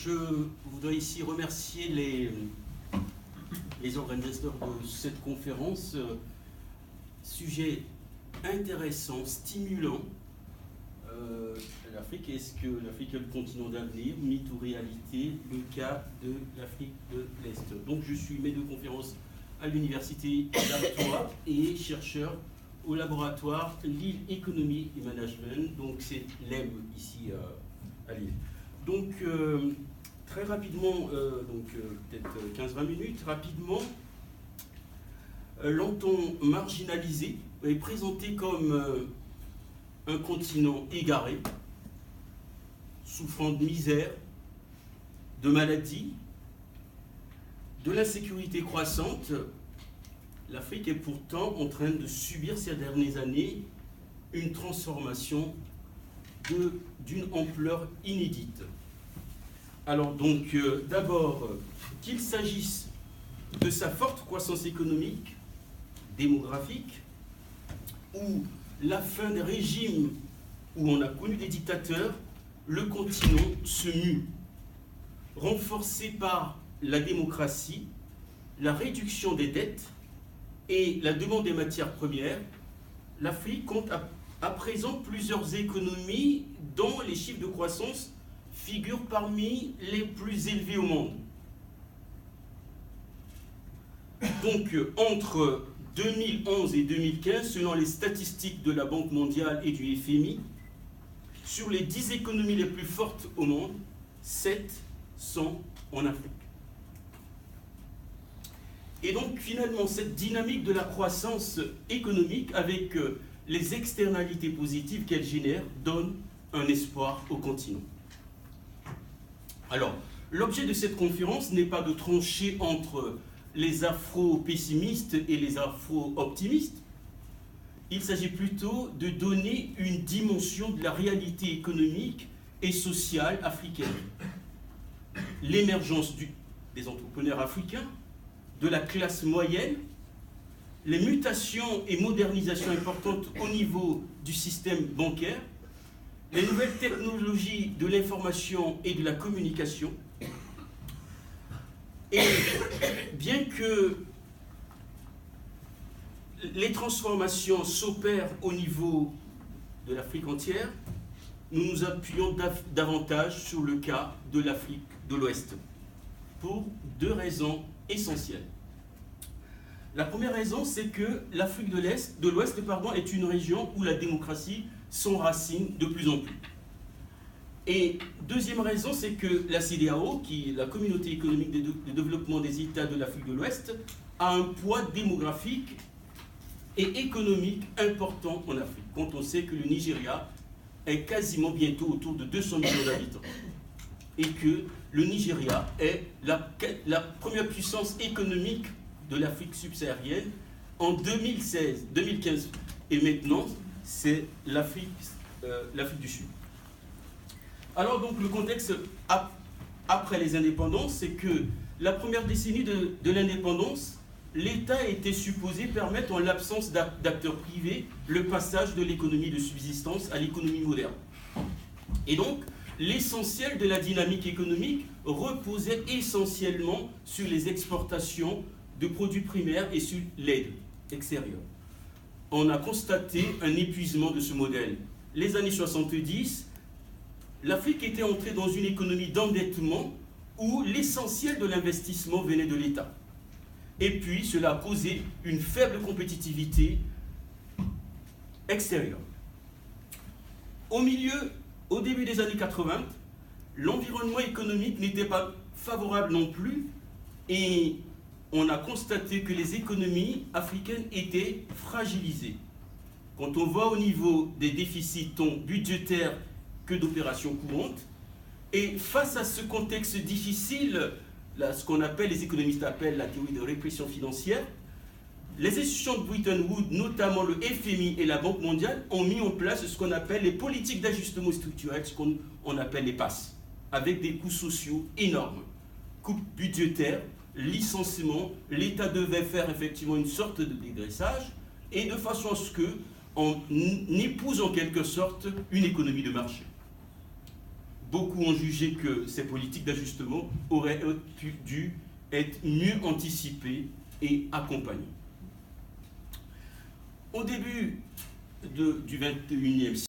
je voudrais ici remercier les organisateurs de cette conférence. Sujet intéressant, stimulant. L'Afrique, est-ce que l'Afrique est le continent d'avenir, mythe ou réalité, le cas de l'Afrique de l'Est. Donc je suis maître de conférence à l'université d'Artois et chercheur au laboratoire Lille Economy et Management, donc c'est l'EM ici à Lille. Donc très rapidement, peut-être 15-20 minutes, rapidement, l'entend marginalisé est présenté comme un continent égaré, souffrant de misère, de maladies, de l'insécurité croissante. L'Afrique est pourtant en train de subir ces dernières années une transformation d'une ampleur inédite. Alors donc, d'abord, qu'il s'agisse de sa forte croissance économique, démographique, ou la fin des régimes où on a connu des dictateurs, le continent se mue, renforcé par la démocratie, la réduction des dettes et la demande des matières premières. L'Afrique compte à présent plusieurs économies dont les chiffres de croissance figurent parmi les plus élevés au monde. Donc, entre 2011 et 2015, selon les statistiques de la Banque mondiale et du FMI, sur les 10 économies les plus fortes au monde, 7 sont en Afrique. Et donc, finalement, cette dynamique de la croissance économique, avec les externalités positives qu'elle génère, donne un espoir au continent. Alors, l'objet de cette conférence n'est pas de trancher entre les afro-pessimistes et les afro-optimistes. Il s'agit plutôt de donner une dimension de la réalité économique et sociale africaine. L'émergence des entrepreneurs africains, de la classe moyenne, les mutations et modernisations importantes au niveau du système bancaire, les nouvelles technologies de l'information et de la communication. Et bien que les transformations s'opèrent au niveau de l'Afrique entière, nous nous appuyons davantage sur le cas de l'Afrique de l'Ouest, pour deux raisons essentielles. La première raison, c'est que l'Afrique de l'Ouest est une région où la démocratie s'enracine de plus en plus. Et deuxième raison, c'est que la CEDEAO, qui est la communauté économique de développement des États de l'Afrique de l'Ouest, a un poids démographique et économique important en Afrique, quand on sait que le Nigeria est quasiment bientôt autour de 200 millions d'habitants et que le Nigeria est la première puissance économique de l'Afrique subsaharienne en 2015. Et maintenant, c'est l'Afrique du Sud. Alors donc le contexte après les indépendances, c'est que la première décennie de l'indépendance, l'État était supposé permettre, en l'absence d'acteurs privés, le passage de l'économie de subsistance à l'économie moderne. Et donc, l'essentiel de la dynamique économique reposait essentiellement sur les exportations de produits primaires et sur l'aide extérieure. On a constaté un épuisement de ce modèle. Les années 70, l'Afrique était entrée dans une économie d'endettement où l'essentiel de l'investissement venait de l'État. Et puis, cela a causé une faible compétitivité extérieure. Au début des années 80, l'environnement économique n'était pas favorable non plus et on a constaté que les économies africaines étaient fragilisées. Quand on voit au niveau des déficits tant budgétaires que d'opérations courantes, et face à ce contexte difficile, ce qu'on appelle, les économistes appellent la théorie de répression financière, les institutions de Bretton Woods, notamment le FMI et la Banque mondiale, ont mis en place ce qu'on appelle les politiques d'ajustement structurel, ce qu'on appelle les PAS, avec des coûts sociaux énormes. Coupes budgétaires, licenciements, l'État devait faire effectivement une sorte de dégraissage, et de façon à ce qu'on épouse en quelque sorte une économie de marché. beaucoup ont jugé que ces politiques d'ajustement auraient dû être mieux anticipées et accompagnées. Au début du XXIe siècle,